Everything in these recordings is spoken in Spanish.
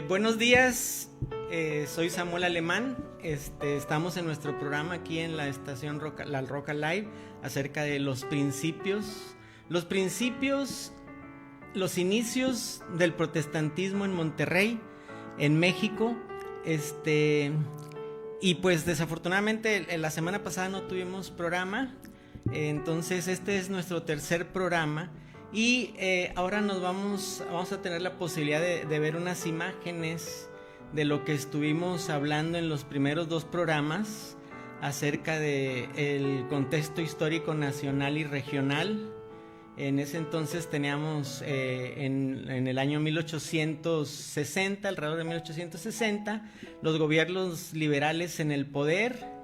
Buenos días, soy Samuel Alemán. Estamos en nuestro programa aquí en la estación La Roca Live acerca de los principios, los inicios del protestantismo en Monterrey, en México. Y pues desafortunadamente la semana pasada no tuvimos programa, entonces este es nuestro tercer programa. Y ahora vamos a tener la posibilidad de ver unas imágenes de lo que estuvimos hablando en los primeros dos programas acerca del contexto histórico nacional y regional. En ese entonces teníamos en el año 1860, alrededor de 1860, los gobiernos liberales en el poder.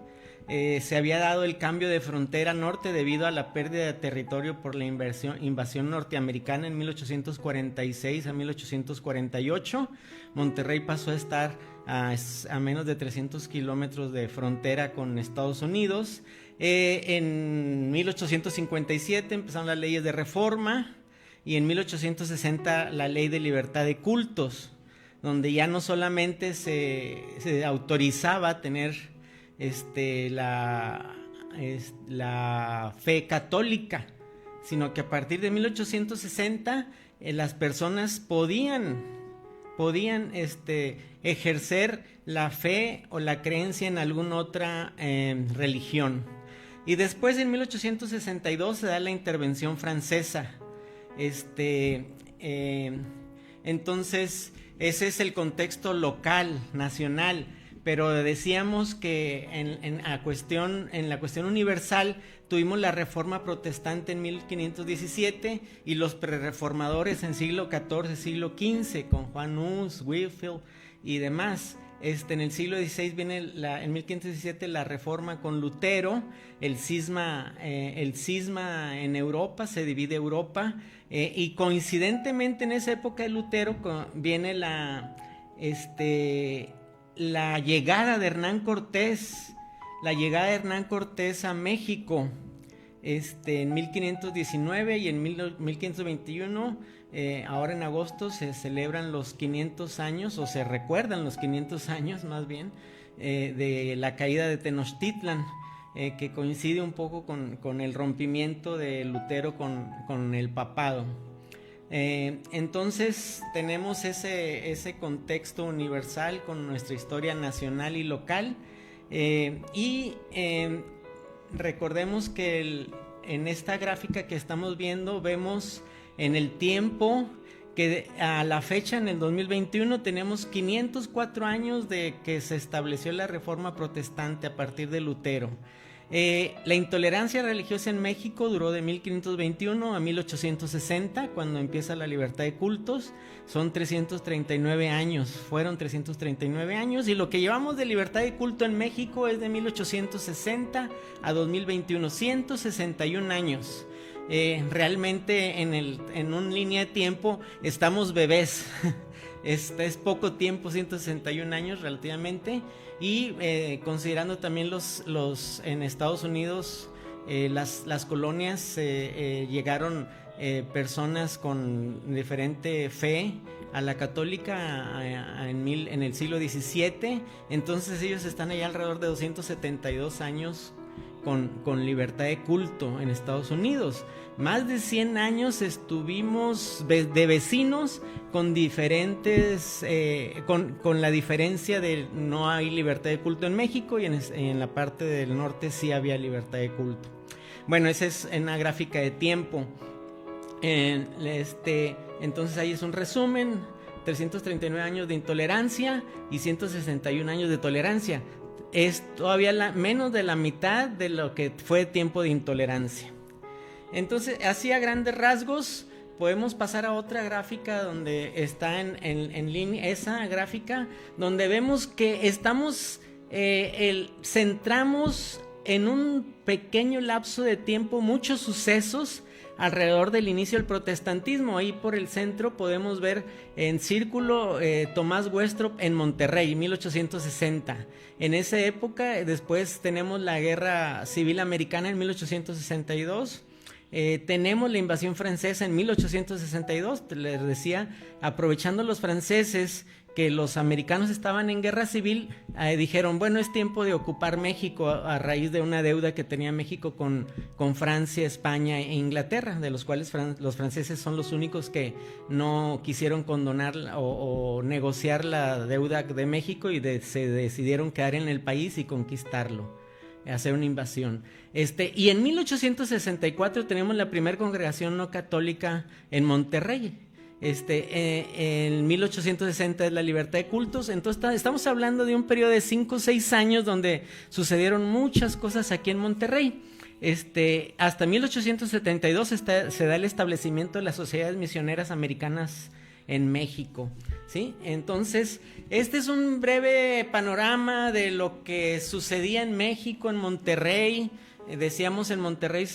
Se había dado el cambio de frontera norte debido a la pérdida de territorio por la invasión norteamericana en 1846 a 1848. Monterrey pasó a estar a menos de 300 kilómetros de frontera con Estados Unidos. En 1857 empezaron las leyes de reforma y en 1860 la ley de libertad de cultos, donde ya no solamente se autorizaba tener la fe católica, sino que a partir de 1860 las personas podían ejercer la fe o la creencia en alguna otra religión. Y después en 1862 se da la intervención francesa. Entonces ese es el contexto local, nacional. Pero decíamos que en la cuestión universal tuvimos la Reforma Protestante en 1517 y los prerreformadores en siglo XIV, siglo XV, con Juan Hus, Whitefield y demás. En el siglo XVI viene en 1517 la Reforma con Lutero, el cisma en Europa, se divide Europa, y coincidentemente en esa época de Lutero viene la llegada de Hernán Cortés a México, en 1519 y en 1521, ahora en agosto se celebran los 500 años, o se recuerdan los 500 años más bien, de la caída de Tenochtitlan, que coincide un poco con el rompimiento de Lutero con el papado. Entonces tenemos ese contexto universal con nuestra historia nacional y local, y recordemos que en esta gráfica que estamos viendo vemos en el tiempo que a la fecha, en el 2021, tenemos 504 años de que se estableció la Reforma Protestante a partir de Lutero. La intolerancia religiosa en México duró de 1521 a 1860, cuando empieza la libertad de cultos. Fueron 339 años, y lo que llevamos de libertad de culto en México es de 1860 a 2021, 161 años. Realmente en una línea de tiempo estamos bebés. Es poco tiempo, 161 años relativamente, y considerando también los en Estados Unidos, las colonias, llegaron personas con diferente fe a la católica en el siglo XVII, entonces ellos están allá alrededor de 272 años con libertad de culto en Estados Unidos. Más de 100 años estuvimos de vecinos con diferentes, con la diferencia de no hay libertad de culto en México, y en la parte del norte sí había libertad de culto. Bueno, esa es una gráfica de tiempo. Entonces ahí es un resumen: 339 años de intolerancia y 161 años de tolerancia. Es todavía menos de la mitad de lo que fue tiempo de intolerancia. Entonces, así a grandes rasgos, podemos pasar a otra gráfica donde está en línea, esa gráfica donde vemos que centramos en un pequeño lapso de tiempo muchos sucesos alrededor del inicio del protestantismo. Ahí por el centro podemos ver en círculo Tomás Westrop en Monterrey, 1860. En esa época, después tenemos la Guerra Civil Americana en 1862. tenemos la invasión francesa en 1862, les decía, aprovechando los franceses que los americanos estaban en guerra civil, dijeron, bueno, es tiempo de ocupar México a raíz de una deuda que tenía México con Francia, España e Inglaterra, de los cuales los franceses son los únicos que no quisieron condonar o negociar la deuda de México y se decidieron quedar en el país y conquistarlo, hacer una invasión. Y en 1864 tenemos la primera congregación no católica en Monterrey. En 1860 es la libertad de cultos. Entonces estamos hablando de un periodo de 5 o 6 años donde sucedieron muchas cosas aquí en Monterrey. Hasta 1872 se da el establecimiento de las sociedades misioneras americanas en México, ¿sí? Entonces, este es un breve panorama de lo que sucedía en México, en Monterrey. Decíamos, en Monterrey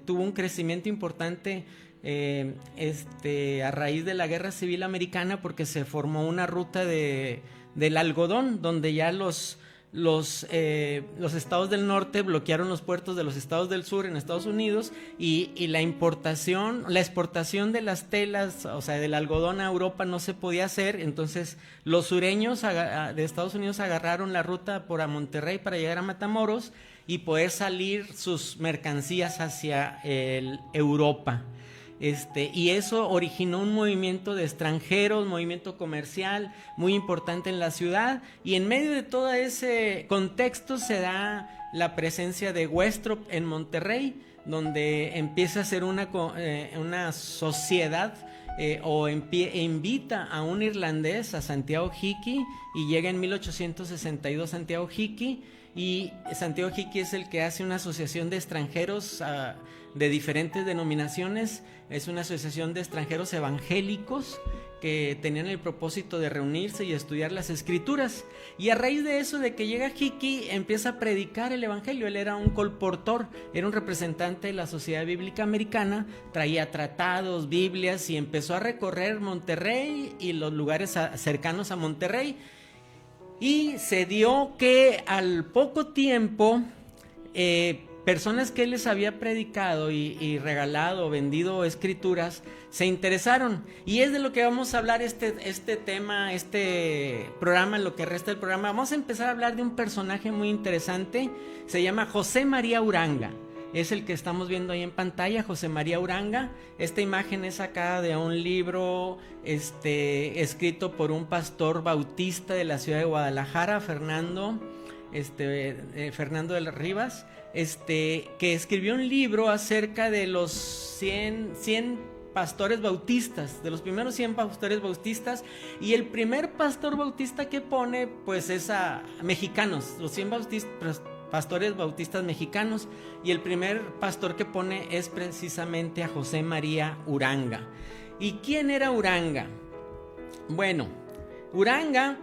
tuvo un crecimiento importante a raíz de la Guerra Civil Americana, porque se formó una ruta del algodón, donde ya los estados del norte bloquearon los puertos de los estados del sur en Estados Unidos, y la exportación de las telas, o sea, del algodón a Europa no se podía hacer. Entonces los sureños de Estados Unidos agarraron la ruta por a Monterrey para llegar a Matamoros y poder salir sus mercancías hacia Europa. Y eso originó un movimiento de extranjeros, movimiento comercial muy importante en la ciudad, y en medio de todo ese contexto se da la presencia de Westropp en Monterrey, donde empieza a ser una sociedad, invita a un irlandés, a Santiago Hickey, y llega en 1862 Santiago Hickey, y Santiago Hickey es el que hace una asociación de extranjeros de diferentes denominaciones. Es una asociación de extranjeros evangélicos que tenían el propósito de reunirse y estudiar las escrituras, y a raíz de eso, de que llega Hickey, empieza a predicar el evangelio. Él era un colportor, era un representante de la Sociedad Bíblica Americana, traía tratados, Biblias, y empezó a recorrer Monterrey y los lugares cercanos a Monterrey, y se dio que al poco tiempo personas que él les había predicado y regalado o vendido escrituras se interesaron, y es de lo que vamos a hablar este tema, este programa, lo que resta del programa. Vamos a empezar a hablar de un personaje muy interesante. Se llama José María Uranga, es el que estamos viendo ahí en pantalla, José María Uranga. Esta imagen es sacada de un libro escrito por un pastor bautista de la ciudad de Guadalajara, Fernando de las Rivas, que escribió un libro acerca de los 100 pastores bautistas, de los primeros 100 pastores bautistas, y el primer pastor bautista que pone pues es a mexicanos, los 100 pastores bautistas mexicanos, y el primer pastor que pone es precisamente a José María Uranga. ¿Y quién era Uranga? Bueno, Uranga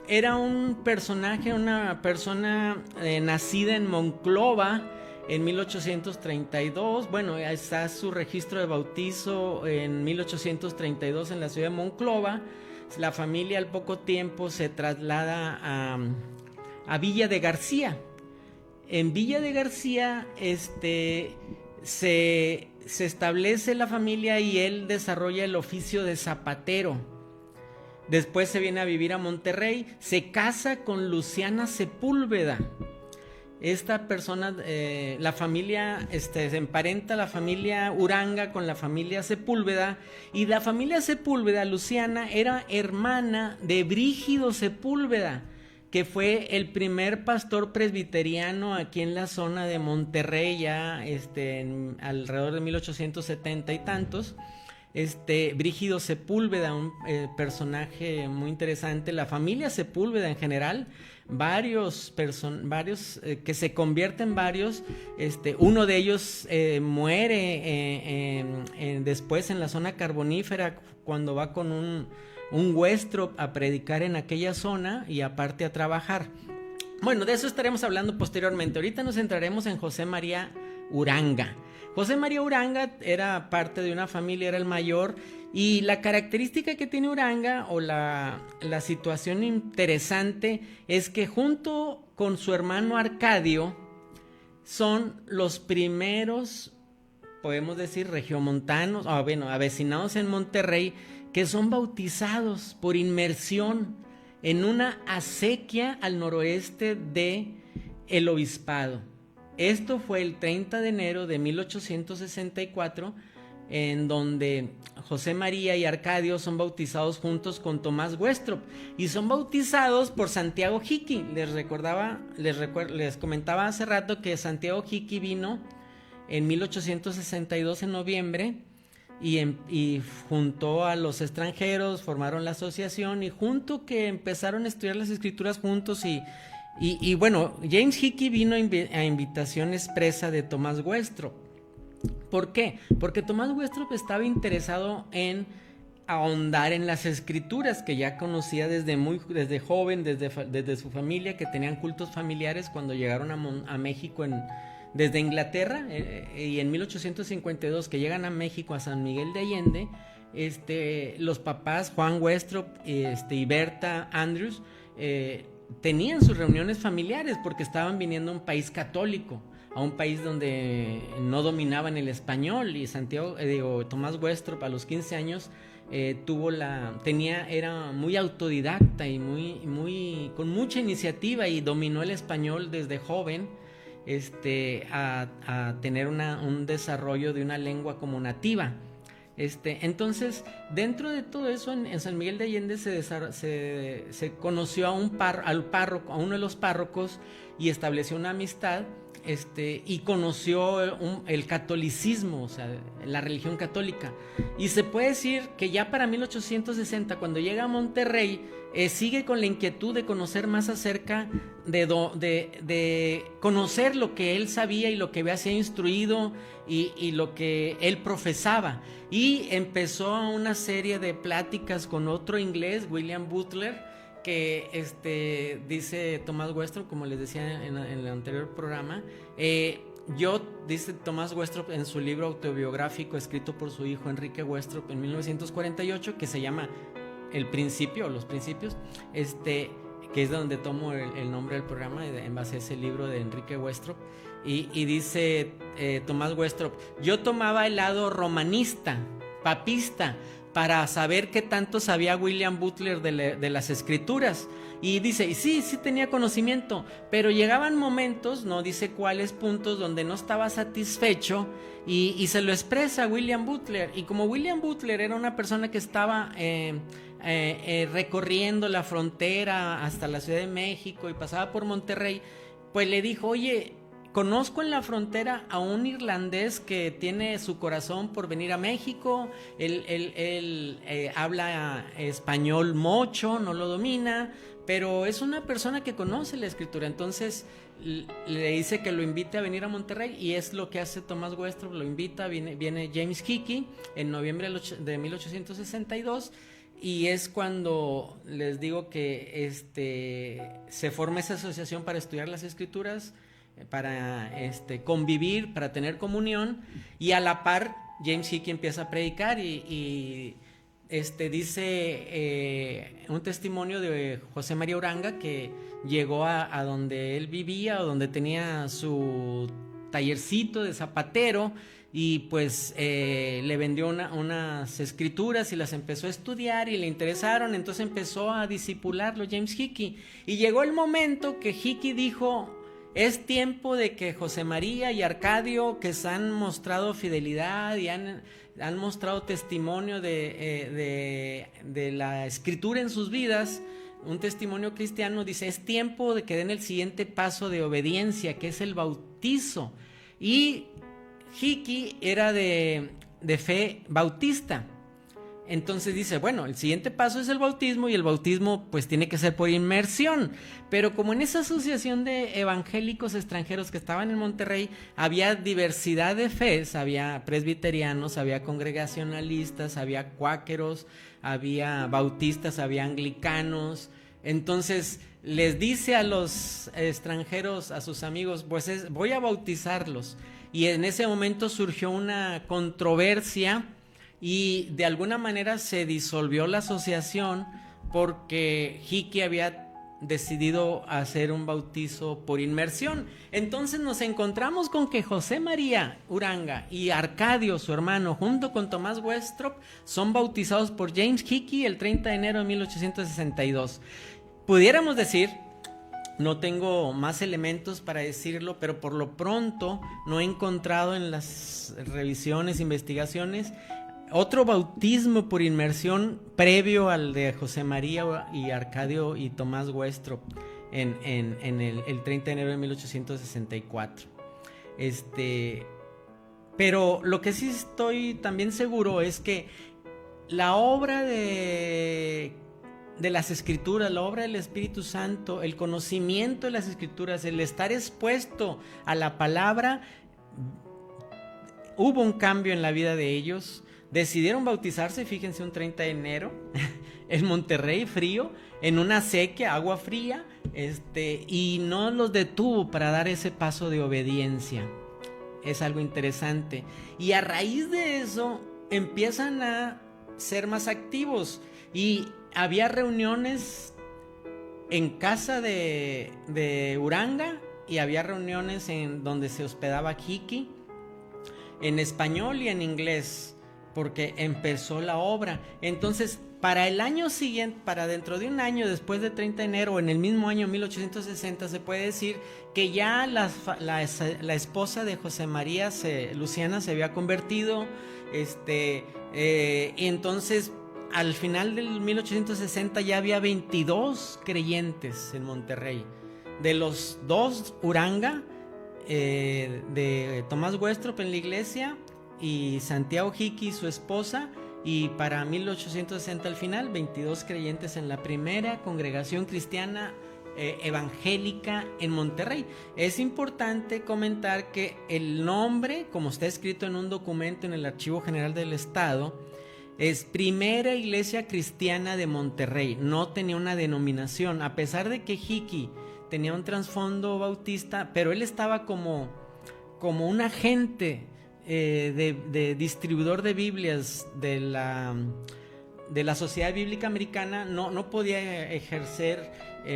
era un personaje, una persona nacida en Monclova en 1832. Bueno, está su registro de bautizo en 1832 en la ciudad de Monclova. La familia al poco tiempo se traslada a Villa de García. En Villa de García se establece la familia, y él desarrolla el oficio de zapatero. Después se viene a vivir a Monterrey, se casa con Luciana Sepúlveda. Esta persona, la familia, se emparenta la familia Uranga con la familia Sepúlveda, y la familia Sepúlveda, Luciana, era hermana de Brígido Sepúlveda, que fue el primer pastor presbiteriano aquí en la zona de Monterrey, ya alrededor de 1870 y tantos. Brígido Sepúlveda, un personaje muy interesante. La familia Sepúlveda en general, varios que se convierten varios. Uno de ellos muere después en la zona carbonífera, cuando va con un Westropp a predicar en aquella zona y aparte a trabajar. Bueno, de eso estaremos hablando posteriormente. Ahorita nos centraremos en José María Uranga. José María Uranga era parte de una familia, era el mayor, y la característica que tiene Uranga, o la situación interesante, es que junto con su hermano Arcadio son los primeros, podemos decir, regiomontanos, o bueno, avecinados en Monterrey, que son bautizados por inmersión en una acequia al noroeste de el obispado. Esto fue el 30 de enero de 1864, en donde José María y Arcadio son bautizados juntos con Tomás Westrop, y son bautizados por Santiago Hickey. Les comentaba hace rato que Santiago Hickey vino en 1862 en noviembre y juntó a los extranjeros, formaron la asociación, y junto que empezaron a estudiar las escrituras juntos, y bueno, James Hickey vino a invitación expresa de Tomás Westrop. ¿Por qué? Porque Tomás Westrop estaba interesado en ahondar en las escrituras, que ya conocía desde joven, desde su familia, que tenían cultos familiares cuando llegaron a México desde Inglaterra, y en 1852 que llegan a México, a San Miguel de Allende, los papás Juan Westrop y Berta Andrews tenían sus reuniones familiares porque estaban viniendo a un país católico, a un país donde no dominaban el español, y Tomás Westrop a los 15 años era muy autodidacta y con mucha iniciativa, y dominó el español desde joven, a tener un desarrollo de una lengua como nativa. Entonces, dentro de todo eso, en San Miguel de Allende se conoció a uno de los párrocos, y estableció una amistad, y conoció el catolicismo, o sea, la religión católica. Y se puede decir que ya para 1860, cuando llega a Monterrey, sigue con la inquietud de conocer más acerca de conocer lo que él sabía y lo que había sido instruido, y lo que él profesaba, y empezó una serie de pláticas con otro inglés, William Butler, que dice Tomás Westrop, como les decía en el anterior programa, dice Tomás Westrop en su libro autobiográfico escrito por su hijo Enrique Westrop en 1948, que se llama El Principio, o Los Principios, que es donde tomo el nombre del programa en base a ese libro de Enrique Westrop, y dice Tomás Westrop: yo tomaba el lado romanista, papista, para saber qué tanto sabía William Butler de las escrituras, y dice, y sí tenía conocimiento, pero llegaban momentos, no dice cuáles puntos, donde no estaba satisfecho, y se lo expresa a William Butler. Y como William Butler era una persona que estaba recorriendo la frontera hasta la Ciudad de México y pasaba por Monterrey, pues le dijo: oye, conozco en la frontera a un irlandés que tiene su corazón por venir a México. Él habla español mocho, no lo domina, pero es una persona que conoce la escritura. Entonces le dice que lo invite a venir a Monterrey, y es lo que hace Tomás Westrop, lo invita. Viene James Hickey en noviembre de 1862, y es cuando les digo que se forma esa asociación para estudiar las escrituras, para convivir, para tener comunión, y a la par James Hickey empieza a predicar, y dice un testimonio de José María Uranga, que llegó a donde él vivía, o donde tenía su tallercito de zapatero, y pues le vendió unas escrituras, y las empezó a estudiar y le interesaron. Entonces empezó a discipularlo James Hickey, y llegó el momento que Hickey dijo: es tiempo de que José María y Arcadio, que se han mostrado fidelidad y han mostrado testimonio de la escritura en sus vidas, un testimonio cristiano, dice, es tiempo de que den el siguiente paso de obediencia, que es el bautizo. Y Hickey era de fe bautista. Entonces dice, bueno, el siguiente paso es el bautismo, y el bautismo pues tiene que ser por inmersión. Pero como en esa asociación de evangélicos extranjeros que estaban en Monterrey había diversidad de fes, había presbiterianos, había congregacionalistas, había cuáqueros, había bautistas, había anglicanos. Entonces les dice a los extranjeros, a sus amigos, pues voy a bautizarlos. Y en ese momento surgió una controversia, y de alguna manera se disolvió la asociación, porque Hickey había decidido hacer un bautizo por inmersión. Entonces nos encontramos con que José María Uranga y Arcadio, su hermano, junto con Tomás Westrop, son bautizados por James Hickey el 30 de enero de 1862. Pudiéramos decir, no tengo más elementos para decirlo, pero por lo pronto no he encontrado en las revisiones, investigaciones, otro bautismo por inmersión previo al de José María y Arcadio y Tomás Westrop en el 30 de enero de 1864. Pero lo que sí estoy también seguro es que la obra de las Escrituras, la obra del Espíritu Santo, el conocimiento de las Escrituras, el estar expuesto a la palabra, hubo un cambio en la vida de ellos. Decidieron bautizarse, fíjense, un 30 de enero, en Monterrey, frío, en una sequía, agua fría, y no los detuvo para dar ese paso de obediencia. Es algo interesante. Y a raíz de eso, empiezan a ser más activos. Y había reuniones en casa de Uranga, y había reuniones en donde se hospedaba Hickey, en español y en inglés, porque empezó la obra. Entonces, para el año siguiente, para dentro de un año, después de 30 de enero, en el mismo año 1860, se puede decir que ya la esposa de José María, Luciana, se había convertido, y entonces, al final del 1860 ya había 22 creyentes en Monterrey. De los 2, Uranga, de Tomás Westrop en la iglesia, y Santiago Hickey, su esposa, y para 1860 al final, 22 creyentes en la primera congregación cristiana evangélica en Monterrey. Es importante comentar que el nombre, como está escrito en un documento en el Archivo General del Estado, es Primera Iglesia Cristiana de Monterrey. No tenía una denominación, a pesar de que Hickey tenía un trasfondo bautista, pero él estaba como un agente de distribuidor de Biblias de la Sociedad Bíblica Americana. No podía ejercer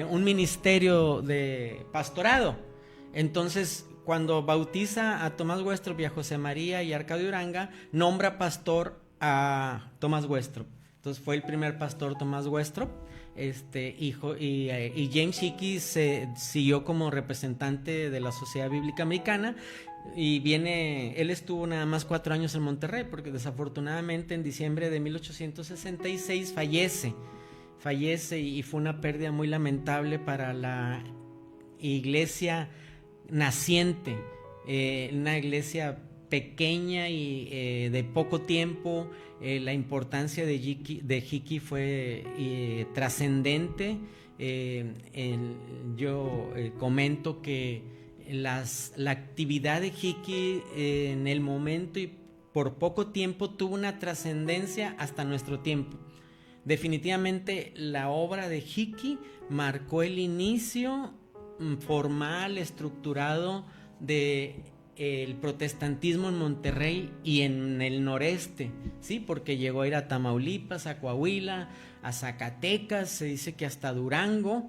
un ministerio de pastorado. Entonces, cuando bautiza a Tomás Westrop y a José María y a Arcadio Uranga, nombra pastor a Tomás Westrop. Entonces fue el primer pastor Tomás Westrop, y James Hickey se siguió como representante de la Sociedad Bíblica Americana. Y él estuvo nada más 4 años en Monterrey, porque desafortunadamente en diciembre de 1866 fallece, y fue una pérdida muy lamentable para la iglesia naciente, una iglesia pequeña y de poco tiempo. La importancia de Hickey fue trascendente. Yo comento que la actividad de Hickey en el momento y por poco tiempo tuvo una trascendencia hasta nuestro tiempo. Definitivamente la obra de Hickey marcó el inicio formal, estructurado de el protestantismo en Monterrey y en el noreste, ¿sí? Porque llegó a ir a Tamaulipas, a Coahuila, a Zacatecas, se dice que hasta Durango,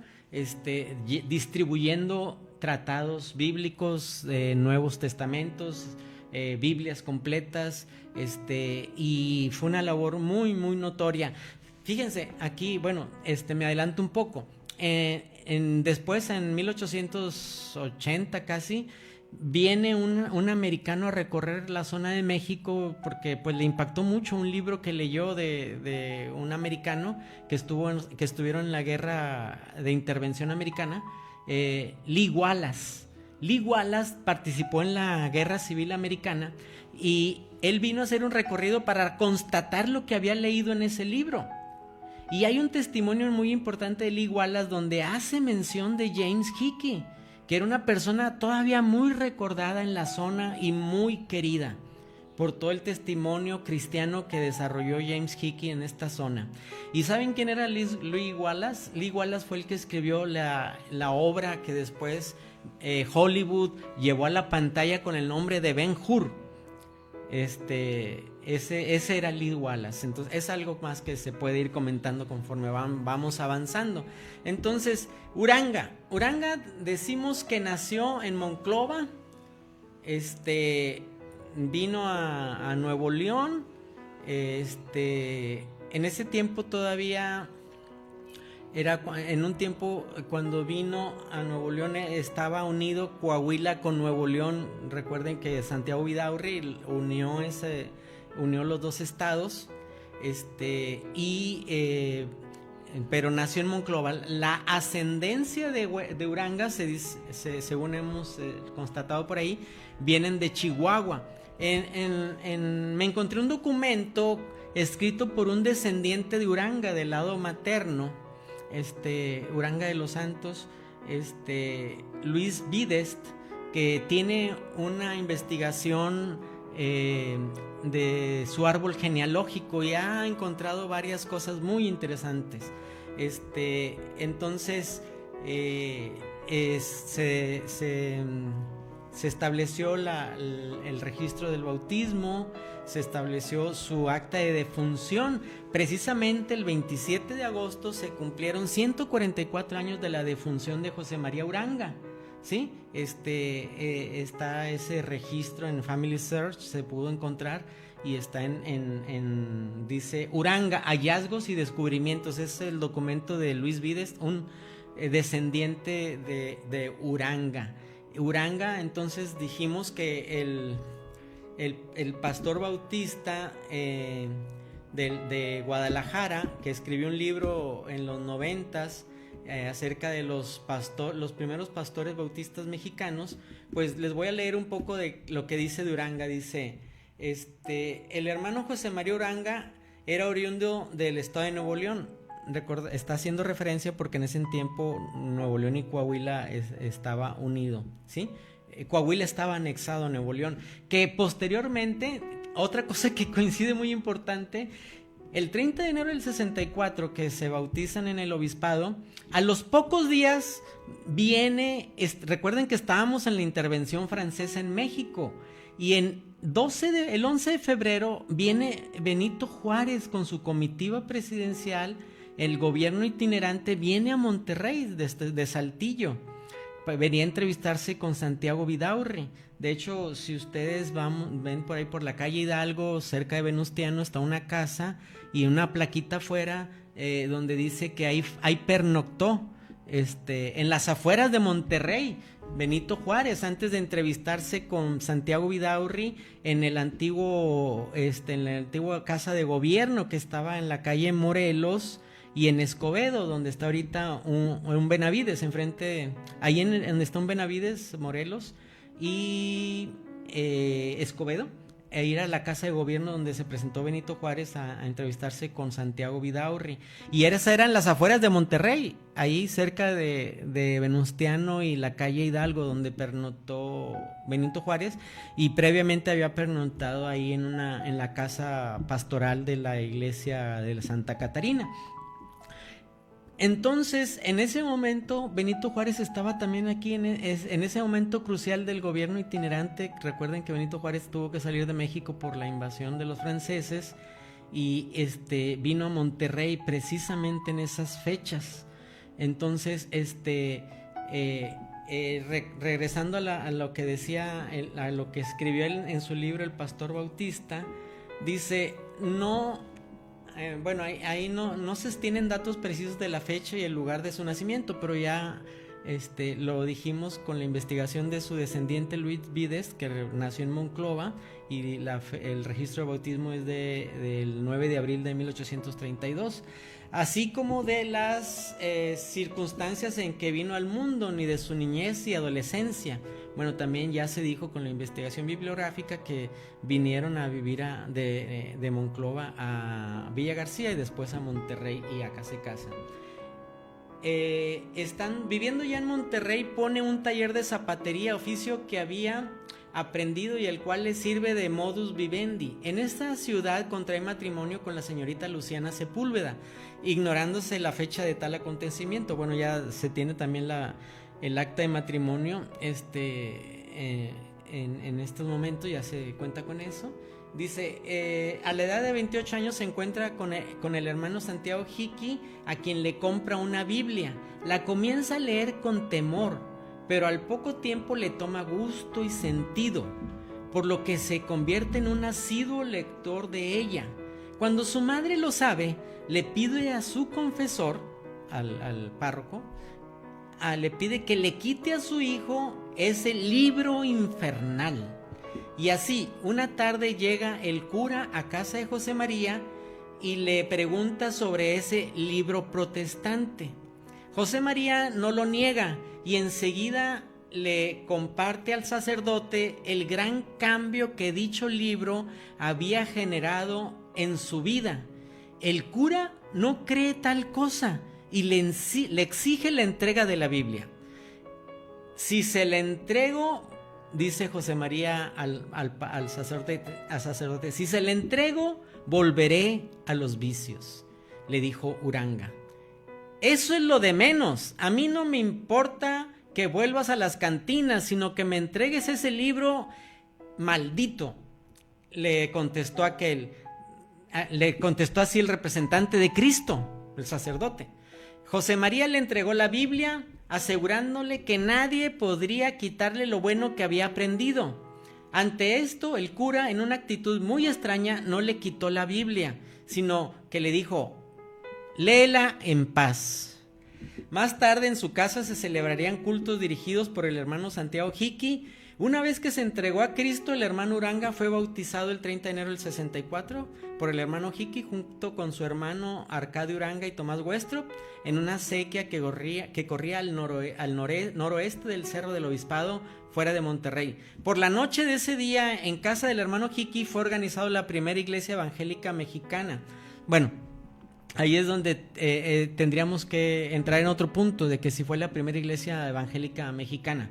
distribuyendo tratados bíblicos, Nuevos Testamentos, Biblias completas, y fue una labor muy, muy notoria. Fíjense, aquí, bueno, me adelanto un poco. Después, en 1880 casi, viene un americano a recorrer la zona de México, porque pues le impactó mucho un libro que leyó de un americano que estuvieron en la guerra de intervención americana, Lee Wallace. Lee Wallace participó en la guerra civil americana, y él vino a hacer un recorrido para constatar lo que había leído en ese libro. Y hay un testimonio muy importante de Lee Wallace donde hace mención de James Hickey, que era una persona todavía muy recordada en la zona y muy querida por todo el testimonio cristiano que desarrolló James Hickey en esta zona. ¿Y saben quién era Lee Wallace? Lee Wallace fue el que escribió la obra que después Hollywood llevó a la pantalla con el nombre de Ben-Hur. ese era Lead Wallace. Entonces es algo más que se puede ir comentando conforme vamos avanzando. Entonces, Uranga decimos que nació en Monclova, vino a Nuevo León, en ese tiempo todavía era, en un tiempo cuando vino a Nuevo León estaba unido Coahuila con Nuevo León. Recuerden que Santiago Vidaurri unió los dos estados, pero nació en Monclova. La ascendencia de Uranga, según hemos constatado por ahí, vienen de Chihuahua. Me encontré un documento escrito por un descendiente de Uranga del lado materno, Uranga de los Santos, Luis Videst, que tiene una investigación de su árbol genealógico y ha encontrado varias cosas muy interesantes. Entonces se estableció el registro del bautismo, se estableció su acta de defunción. Precisamente el 27 de agosto se cumplieron 144 años de la defunción de José María Uranga, ¿sí? Está ese registro en Family Search, se pudo encontrar, y está dice Uranga, hallazgos y descubrimientos. Es el documento de Luis Vides, un descendiente de Uranga. Entonces dijimos que el pastor bautista de Guadalajara, que escribió un libro en los 90s acerca de los primeros pastores bautistas mexicanos, pues les voy a leer un poco de lo que dice de Uranga. Dice, el hermano José María Uranga era oriundo del estado de Nuevo León. Está haciendo referencia porque en ese tiempo Nuevo León y Coahuila estaba unido, ¿sí? Coahuila estaba anexado a Nuevo León, que posteriormente, otra cosa que coincide muy importante, el 30 de enero del 64, que se bautizan en el obispado, a los pocos días recuerden que estábamos en la intervención francesa en México, y el 11 de febrero viene Benito Juárez con su comitiva presidencial. El gobierno itinerante viene a Monterrey de Saltillo. Venía a entrevistarse con Santiago Vidaurri. De hecho, si ustedes ven por ahí por la calle Hidalgo, cerca de Venustiano, está una casa y una plaquita afuera donde dice que ahí pernoctó, en las afueras de Monterrey, Benito Juárez, antes de entrevistarse con Santiago Vidaurri en la antigua casa de gobierno que estaba en la calle Morelos y en Escobedo, donde está ahorita un Benavides, enfrente, ahí donde está un Benavides, Morelos y Escobedo, ir a la casa de gobierno donde se presentó Benito Juárez a entrevistarse con Santiago Vidaurri. Y esas eran las afueras de Monterrey, ahí cerca de Venustiano y la calle Hidalgo, donde pernoctó Benito Juárez, y previamente había pernoctado ahí en la casa pastoral de la iglesia de la Santa Catarina. Entonces, en ese momento, Benito Juárez estaba también aquí, en ese momento crucial del gobierno itinerante. Recuerden que Benito Juárez tuvo que salir de México por la invasión de los franceses y vino a Monterrey precisamente en esas fechas. Entonces, regresando a lo que decía, a lo que escribió él en su libro El Pastor Bautista, dice, bueno, ahí no se tienen datos precisos de la fecha y el lugar de su nacimiento, pero ya lo dijimos con la investigación de su descendiente Luis Vides, que nació en Monclova, y el registro de bautismo es del 9 de abril de 1832, así como de las circunstancias en que vino al mundo, ni de su niñez y adolescencia. Bueno, también ya se dijo con la investigación bibliográfica que vinieron a vivir de Monclova a Villa García y después a Monterrey, y acá se casan. Están viviendo ya en Monterrey. Pone un taller de zapatería, oficio que había aprendido y el cual le sirve de modus vivendi. En esta ciudad contrae matrimonio con la señorita Luciana Sepúlveda, ignorándose la fecha de tal acontecimiento. Bueno, ya se tiene también el acta de matrimonio en estos momentos, ya se cuenta con eso. Dice, a la edad de 28 años se encuentra con el hermano Santiago Hickey, a quien le compra una Biblia. La comienza a leer con temor, pero al poco tiempo le toma gusto y sentido, por lo que se convierte en un asiduo lector de ella. Cuando su madre lo sabe, le pide a su confesor, al párroco, le pide que le quite a su hijo ese libro infernal. Y así, una tarde llega el cura a casa de José María y le pregunta sobre ese libro protestante. José María no lo niega y enseguida le comparte al sacerdote el gran cambio que dicho libro había generado en su vida. El cura no cree tal cosa y le exige la entrega de la Biblia. Si se la entrego, dice José María al sacerdote, si se la entrego, volveré a los vicios, le dijo Uranga. Eso es lo de menos. A mí no me importa que vuelvas a las cantinas, sino que me entregues ese libro maldito, le contestó así el representante de Cristo, el sacerdote. José María le entregó la Biblia, asegurándole que nadie podría quitarle lo bueno que había aprendido. Ante esto, el cura, en una actitud muy extraña, no le quitó la Biblia, sino que le dijo: léela en paz. Más tarde en su casa se celebrarían cultos dirigidos por el hermano Santiago Hickey. Una vez que se entregó a Cristo, el hermano Uranga fue bautizado el 30 de enero del 64 por el hermano Hickey junto con su hermano Arcadio Uranga y Tomás Westrop en una sequía que corría al noroeste del Cerro del Obispado, fuera de Monterrey. Por la noche de ese día, en casa del hermano Hickey, fue organizada la primera iglesia evangélica mexicana. Bueno, ahí es donde tendríamos que entrar en otro punto de que si fue la primera iglesia evangélica mexicana.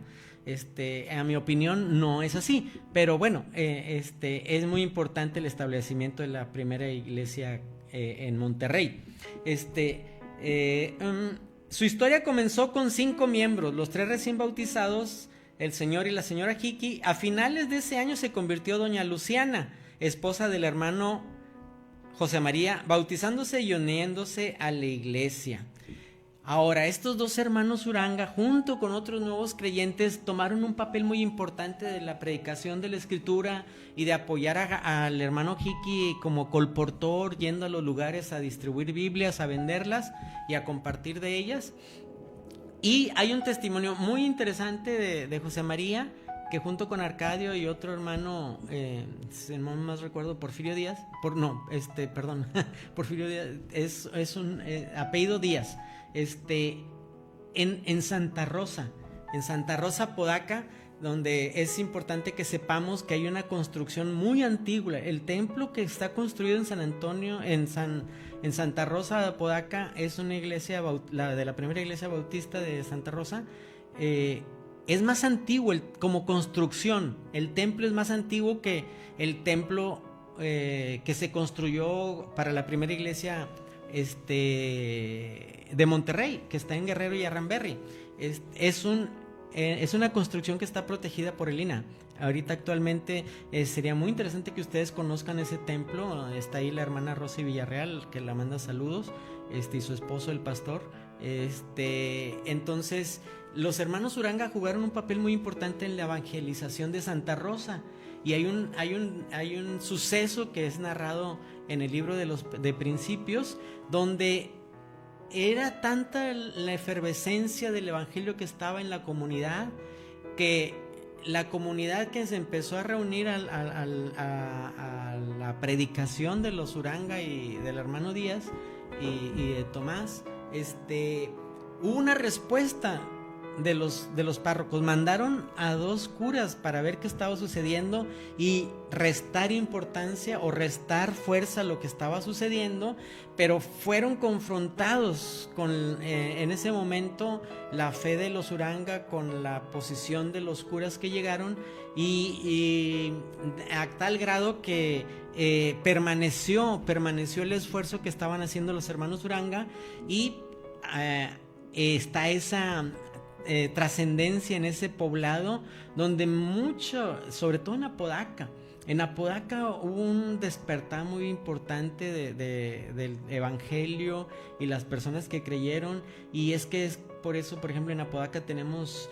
A mi opinión no es así, pero bueno, es muy importante el establecimiento de la primera iglesia en Monterrey. Su historia comenzó con 5 miembros, los 3 recién bautizados, el señor y la señora Hickey. A finales de ese año se convirtió doña Luciana, esposa del hermano José María, bautizándose y uniéndose a la iglesia. Ahora, estos 2 hermanos Uranga, junto con otros nuevos creyentes, tomaron un papel muy importante de la predicación de la Escritura y de apoyar al hermano Hickey como colportor, yendo a los lugares a distribuir Biblias, a venderlas y a compartir de ellas. Y hay un testimonio muy interesante de José María, que junto con Arcadio y otro hermano, no más recuerdo, Porfirio Díaz, Porfirio Díaz, es un apellido Díaz, en Santa Rosa, Apodaca, donde es importante que sepamos que hay una construcción muy antigua. El templo que está construido en San Antonio, en Santa Rosa de Apodaca, es una iglesia, la de la primera iglesia bautista de Santa Rosa. Es más antiguo como construcción. El templo es más antiguo que el templo que se construyó para la primera iglesia de Monterrey, que está en Guerrero y Arramberry. Es una construcción que está protegida por el INAH. Ahorita actualmente sería muy interesante que ustedes conozcan ese templo. Está ahí la hermana Rosy Villarreal, que la manda saludos, y su esposo, el pastor. Entonces, los hermanos Uranga jugaron un papel muy importante en la evangelización de Santa Rosa. Y hay un suceso que es narrado en el libro de Principios, donde era tanta la efervescencia del evangelio que estaba en la comunidad, que la comunidad que se empezó a reunir a la predicación de los Uranga y del hermano Díaz y de Tomás, hubo una respuesta de los párrocos. Mandaron a 2 curas para ver qué estaba sucediendo y restar importancia o restar fuerza a lo que estaba sucediendo, pero fueron confrontados con en ese momento la fe de los Uranga con la posición de los curas que llegaron, y a tal grado que permaneció el esfuerzo que estaban haciendo los hermanos Uranga, y está esa trascendencia en ese poblado, donde mucho, sobre todo en Apodaca, En Apodaca hubo un despertar muy importante del evangelio y las personas que creyeron, y es que es por eso, por ejemplo, en Apodaca tenemos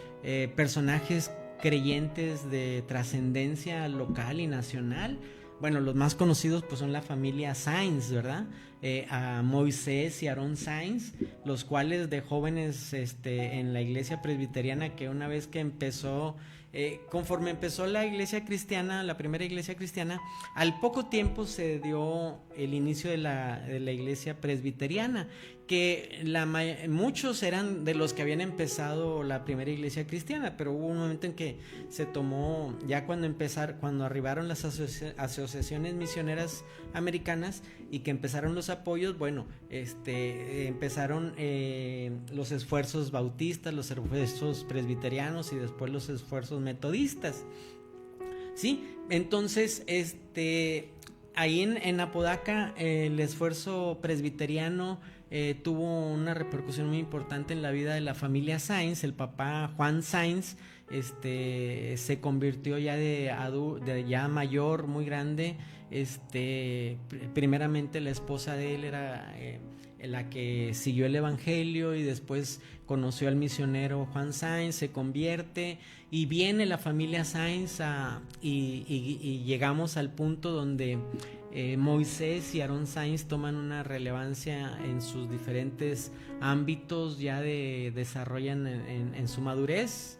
personajes creyentes de trascendencia local y nacional. Bueno, los más conocidos pues son la familia Sainz, ¿verdad? A Moisés y Aarón Sainz, los cuales de jóvenes en la iglesia presbiteriana, que una vez que empezó, conforme empezó la iglesia cristiana, la primera iglesia cristiana, al poco tiempo se dio el inicio de la iglesia presbiteriana, que muchos eran de los que habían empezado la primera iglesia cristiana, pero hubo un momento en que se tomó, ya cuando arribaron las asociaciones misioneras americanas y que empezaron los apoyos, bueno, empezaron los esfuerzos bautistas, los esfuerzos presbiterianos y después los esfuerzos metodistas, ¿sí? Entonces, ahí en Apodaca el esfuerzo presbiteriano tuvo una repercusión muy importante en la vida de la familia Sainz. El papá Juan Sainz se convirtió ya de ya mayor, muy grande. Primeramente la esposa de él era la que siguió el evangelio, y después conoció al misionero Juan Sainz, se convierte y viene la familia Sainz y llegamos al punto donde Moisés y Aarón Sainz toman una relevancia en sus diferentes ámbitos, ya desarrollan en su madurez,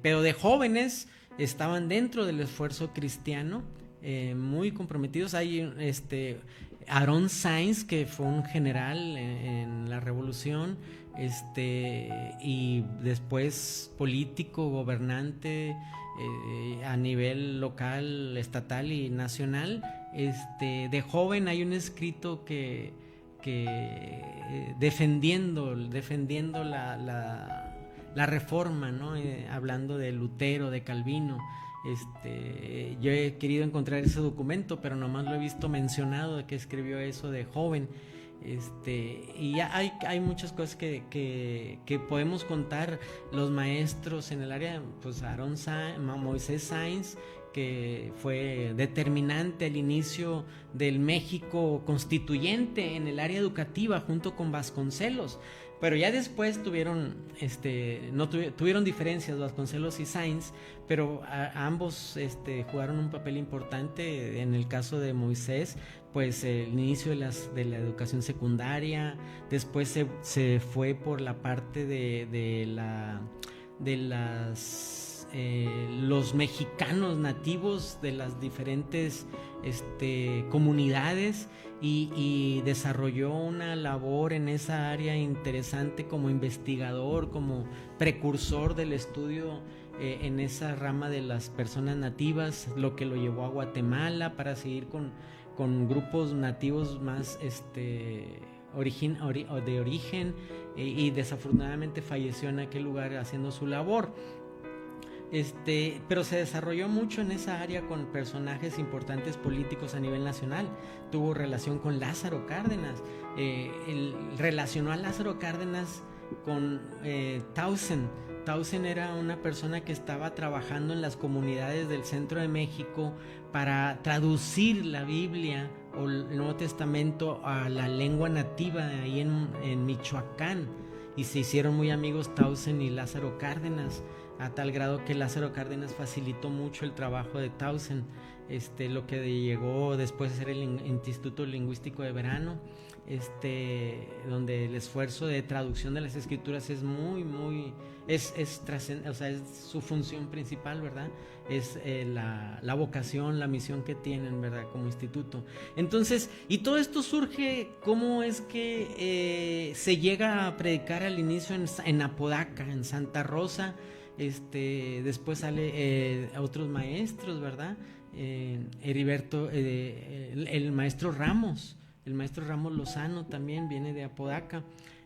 pero de jóvenes estaban dentro del esfuerzo cristiano, muy comprometidos. Hay Aarón Sainz, que fue un general en la revolución, y después político, gobernante a nivel local, estatal y nacional. De joven hay un escrito que defendiendo la reforma, ¿no? Hablando de Lutero, de Calvino. Yo he querido encontrar ese documento, pero nomás lo he visto mencionado, de que escribió eso de joven. Y hay muchas cosas que podemos contar. Los maestros en el área, pues Moisés Sainz, que fue determinante al inicio del México constituyente en el área educativa, junto con Vasconcelos. Pero ya después tuvieron diferencias Vasconcelos y Sainz, pero ambos jugaron un papel importante. En el caso de Moisés, pues el inicio de la educación secundaria. Después se fue por la parte de los mexicanos nativos de las diferentes comunidades, y desarrolló una labor en esa área interesante como investigador, como precursor del estudio en esa rama de las personas nativas, lo que lo llevó a Guatemala para seguir con grupos nativos más de origen, y desafortunadamente falleció en aquel lugar haciendo su labor. Pero se desarrolló mucho en esa área con personajes importantes políticos a nivel nacional. Tuvo relación con Lázaro Cárdenas. Relacionó a Lázaro Cárdenas con Tausen. Tausen era una persona que estaba trabajando en las comunidades del centro de México para traducir la Biblia o el Nuevo Testamento a la lengua nativa ahí en Michoacán. Y se hicieron muy amigos Tausen y Lázaro Cárdenas, a tal grado que Lázaro Cárdenas facilitó mucho el trabajo de Tausen, lo que llegó después a ser el Instituto Lingüístico de Verano, donde el esfuerzo de traducción de las escrituras es o sea, es su función principal, ¿verdad? Es la vocación, la misión que tienen, ¿verdad? Como instituto. Entonces, y todo esto surge, ¿cómo es que se llega a predicar al inicio en Apodaca, en Santa Rosa? Después sale otros maestros, ¿verdad? Heriberto, el maestro Ramos Lozano también viene de Apodaca.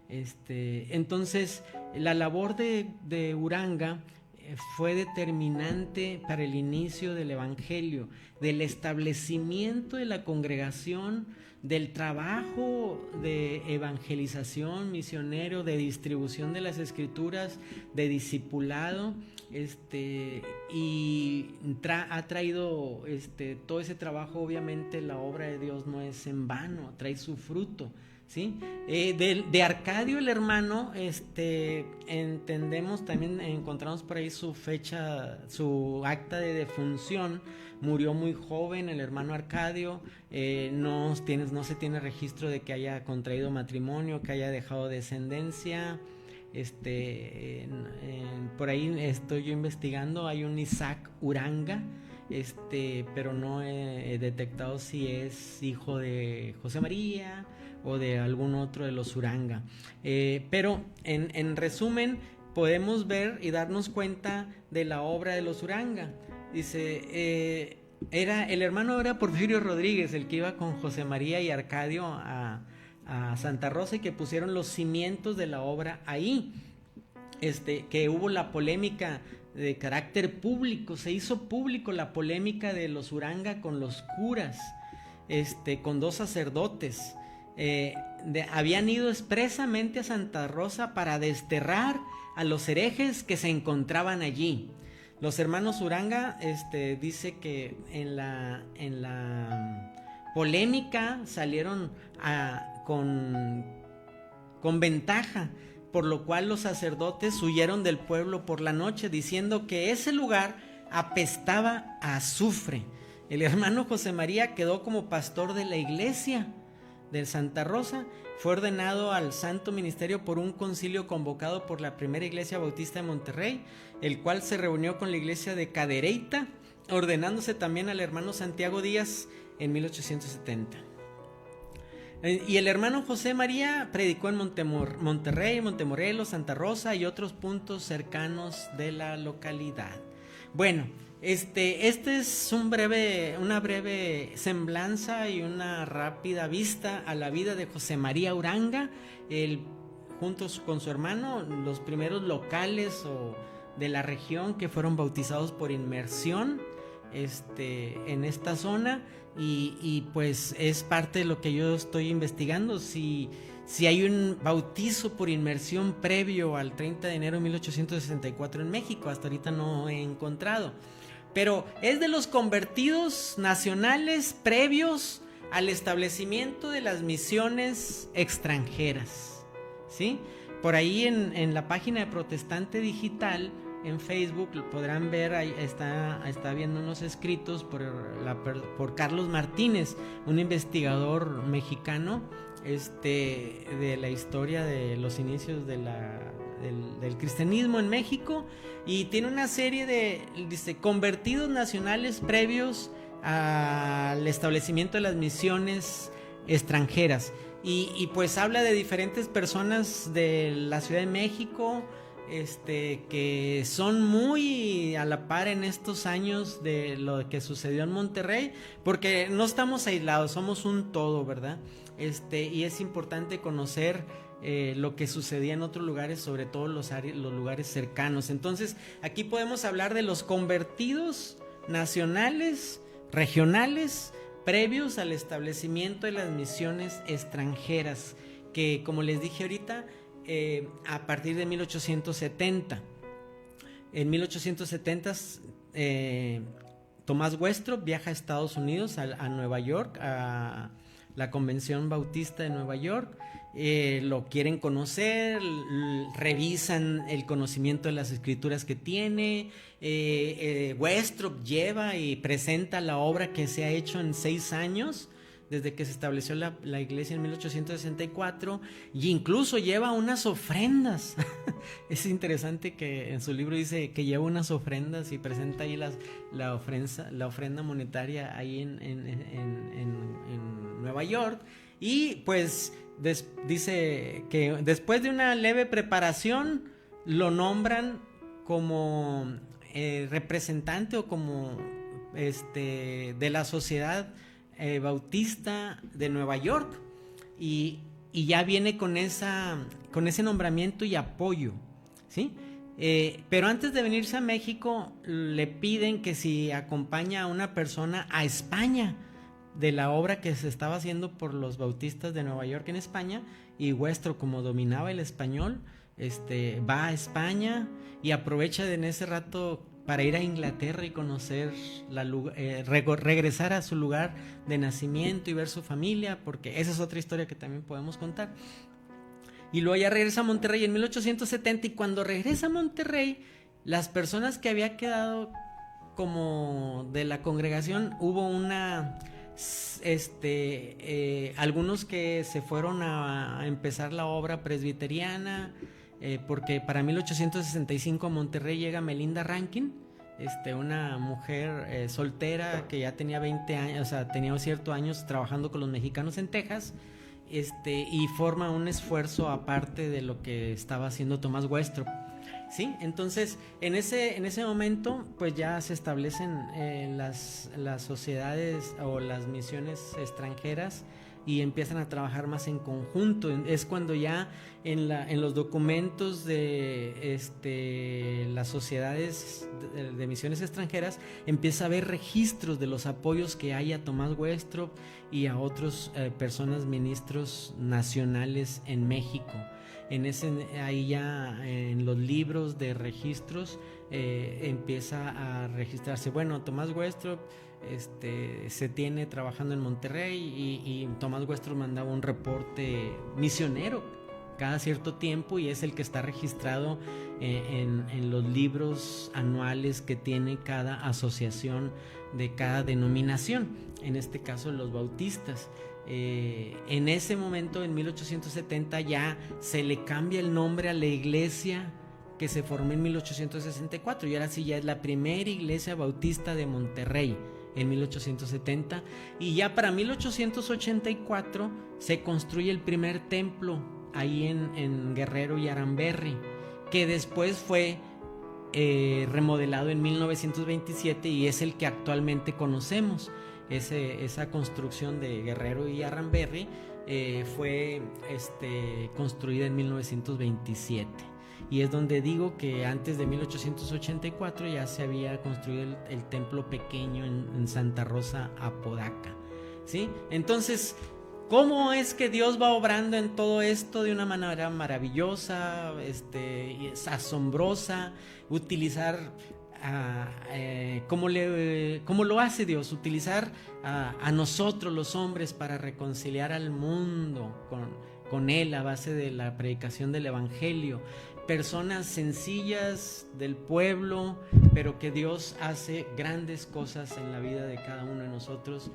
Entonces la labor de Uranga fue determinante para el inicio del evangelio, del establecimiento de la congregación, del trabajo de evangelización misionero, de distribución de las escrituras, de discipulado, y ha traído todo ese trabajo. Obviamente la obra de Dios no es en vano, trae su fruto, ¿sí? De Arcadio el hermano, entendemos, también encontramos por ahí su fecha, su acta de defunción. Murió muy joven el hermano Arcadio. No se tiene registro de que haya contraído matrimonio, que haya dejado descendencia. Por ahí estoy yo investigando, hay un Isaac Uranga, pero no he detectado si es hijo de José María o de algún otro de los Uranga. Pero en resumen, podemos ver y darnos cuenta de la obra de los Uranga. Dice, el hermano era Porfirio Rodríguez, el que iba con José María y Arcadio a Santa Rosa, y que pusieron los cimientos de la obra ahí. Que hubo la polémica de carácter público, se hizo público la polémica de los Uranga con los curas, con 2 sacerdotes. Habían ido expresamente a Santa Rosa para desterrar a los herejes que se encontraban allí. Los hermanos Uranga, dice que en la polémica salieron con ventaja, por lo cual los sacerdotes huyeron del pueblo por la noche, diciendo que ese lugar apestaba a azufre. El hermano José María quedó como pastor de la iglesia de Santa Rosa. Fue ordenado al santo ministerio por un concilio convocado por la primera iglesia bautista de Monterrey, el cual se reunió con la iglesia de Cadereyta, ordenándose también al hermano Santiago Díaz en 1870. Y el hermano José María predicó en Monterrey, Montemorelos, Santa Rosa y otros puntos cercanos de la localidad. Bueno, este es una breve semblanza y una rápida vista a la vida de José María Uranga, juntos con su hermano, los primeros locales de la región que fueron bautizados por inmersión en esta zona. Y pues es parte de lo que yo estoy investigando, si hay un bautizo por inmersión previo al 30 de enero de 1864 en México. Hasta ahorita no he encontrado, pero es de los convertidos nacionales previos al establecimiento de las misiones extranjeras, ¿sí? Por ahí en la página de Protestante Digital en Facebook podrán ver, ahí está viendo unos escritos por Carlos Martínez, un investigador mexicano, de la historia de los inicios del cristianismo en México, y tiene una serie dice, convertidos nacionales previos al establecimiento de las misiones extranjeras, y pues habla de diferentes personas de la Ciudad de México, que son muy a la par en estos años de lo que sucedió en Monterrey, porque no estamos aislados, somos un todo, ¿verdad? Y es importante conocer lo que sucedía en otros lugares, sobre todo los lugares cercanos. Entonces, aquí podemos hablar de los convertidos nacionales, regionales, previos al establecimiento de las misiones extranjeras, que, como les dije ahorita, a partir de 1870. En 1870 Tomás Westrop viaja a Estados Unidos, a Nueva York, a la Convención Bautista de Nueva York. Lo quieren conocer, revisan el conocimiento de las escrituras que tiene. Westrop lleva y presenta la obra que se ha hecho en 6 años desde que se estableció la iglesia en 1864, y incluso lleva unas ofrendas. Es interesante que en su libro dice que lleva unas ofrendas y presenta ahí la ofrenda monetaria ahí en Nueva York. Y pues dice que después de una leve preparación lo nombran como representante o como de la sociedad Bautista de Nueva York, y ya viene con ese nombramiento y apoyo, ¿sí? Pero antes de venirse a México, le piden que si acompaña a una persona a España, de la obra que se estaba haciendo por los bautistas de Nueva York en España, y Westropp, como dominaba el español, va a España y aprovecha en ese rato para ir a Inglaterra y conocer regresar a su lugar de nacimiento y ver su familia, porque esa es otra historia que también podemos contar. Y luego ya regresa a Monterrey en 1870, y cuando regresa a Monterrey, las personas que había quedado como de la congregación, hubo algunos que se fueron a empezar la obra presbiteriana, porque para 1865 a Monterrey llega Melinda Rankin, una mujer soltera que ya tenía 20 años, o sea, tenía ciertos años trabajando con los mexicanos en Texas, y forma un esfuerzo aparte de lo que estaba haciendo Tomás Westropp. Sí, entonces en ese momento pues ya se establecen las sociedades o las misiones extranjeras y empiezan a trabajar más en conjunto. Es cuando ya en los documentos de las sociedades de misiones extranjeras empieza a haber registros de los apoyos que hay a Tomás Westropp y a otros personas, ministros nacionales en México. Ahí ya en los libros de registros empieza a registrarse, bueno, Tomás Westropp se tiene trabajando en Monterrey, y Tomás Westropp mandaba un reporte misionero cada cierto tiempo, y es el que está registrado en los libros anuales que tiene cada asociación de cada denominación, en este caso los bautistas. En ese momento, en 1870, ya se le cambia el nombre a la iglesia que se formó en 1864, y ahora sí ya es la primera iglesia bautista de Monterrey en 1870, y ya para 1884 se construye el primer templo ahí en Guerrero y Aramberri, que después fue remodelado en 1927 y es el que actualmente conocemos. Esa construcción de Guerrero y Aramberri fue construida en 1927, y es donde digo que antes de 1884 ya se había construido el templo pequeño en Santa Rosa, Apodaca, ¿sí? Entonces, ¿cómo es que Dios va obrando en todo esto de una manera maravillosa, asombrosa? Utilizar ¿cómo lo hace Dios? Utilizar a nosotros los hombres para reconciliar al mundo con Él a base de la predicación del Evangelio. Personas sencillas del pueblo, pero que Dios hace grandes cosas en la vida de cada uno de nosotros,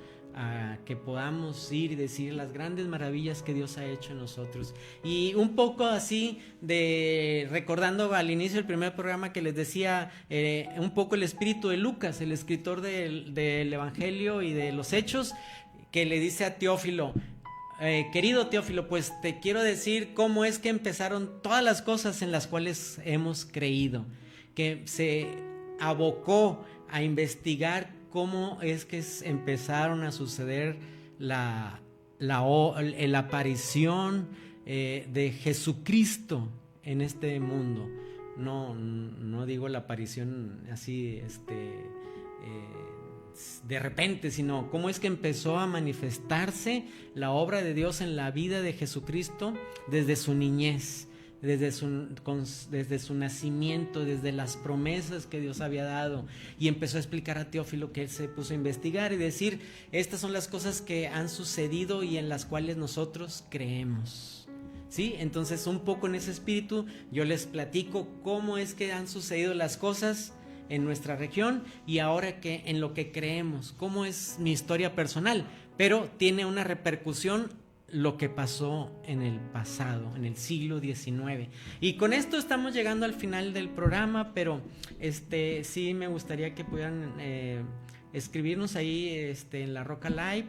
que podamos ir y decir las grandes maravillas que Dios ha hecho en nosotros. Y un poco así recordando al inicio del primer programa que les decía, un poco el espíritu de Lucas, el escritor del Evangelio y de los Hechos, que le dice a Teófilo: querido Teófilo, pues te quiero decir cómo es que empezaron todas las cosas en las cuales hemos creído, que se abocó a investigar cómo es que empezaron a suceder la aparición de Jesucristo en este mundo. No digo la aparición así de repente, sino cómo es que empezó a manifestarse la obra de Dios en la vida de Jesucristo desde su niñez, desde su nacimiento, desde las promesas que Dios había dado, y empezó a explicar a Teófilo, que él se puso a investigar y decir: estas son las cosas que han sucedido y en las cuales nosotros creemos. ¿Sí? Entonces, un poco en ese espíritu yo les platico cómo es que han sucedido las cosas en nuestra región, y ahora que en lo que creemos, cómo es mi historia personal, pero tiene una repercusión lo que pasó en el pasado, en el siglo XIX. Y con esto estamos llegando al final del programa, pero sí me gustaría que pudieran escribirnos ahí en La Roca Live,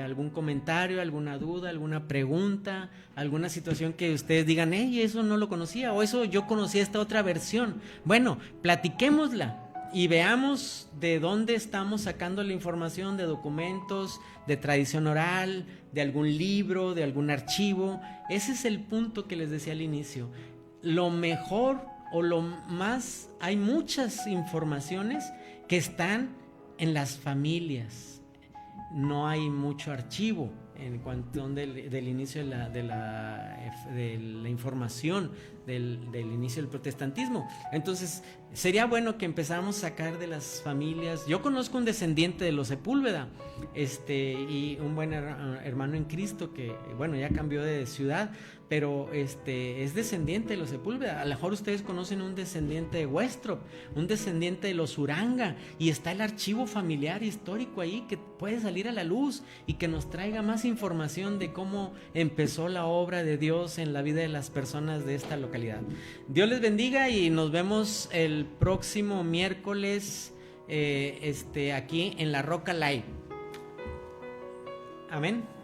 algún comentario, alguna duda, alguna pregunta, alguna situación que ustedes digan: hey, eso no lo conocía, o eso yo conocía esta otra versión. Bueno, platiquémosla y veamos de dónde estamos sacando la información, de documentos, de tradición oral, de algún libro, de algún archivo. Ese es el punto que les decía al inicio. Lo mejor hay muchas informaciones que están en las familias. No hay mucho archivo en cuanto del inicio de la información del inicio del protestantismo. Entonces sería bueno que empezáramos a sacar de las familias. Yo conozco un descendiente de los Sepúlveda, y un buen hermano en Cristo que, bueno, ya cambió de ciudad, pero es descendiente de los Sepúlveda. A lo mejor ustedes conocen un descendiente de Westrop, un descendiente de los Uranga, y está el archivo familiar histórico ahí que puede salir a la luz y que nos traiga más información de cómo empezó la obra de Dios en la vida de las personas de esta localidad. Dios les bendiga y nos vemos el próximo miércoles aquí en La Roca Live. Amén.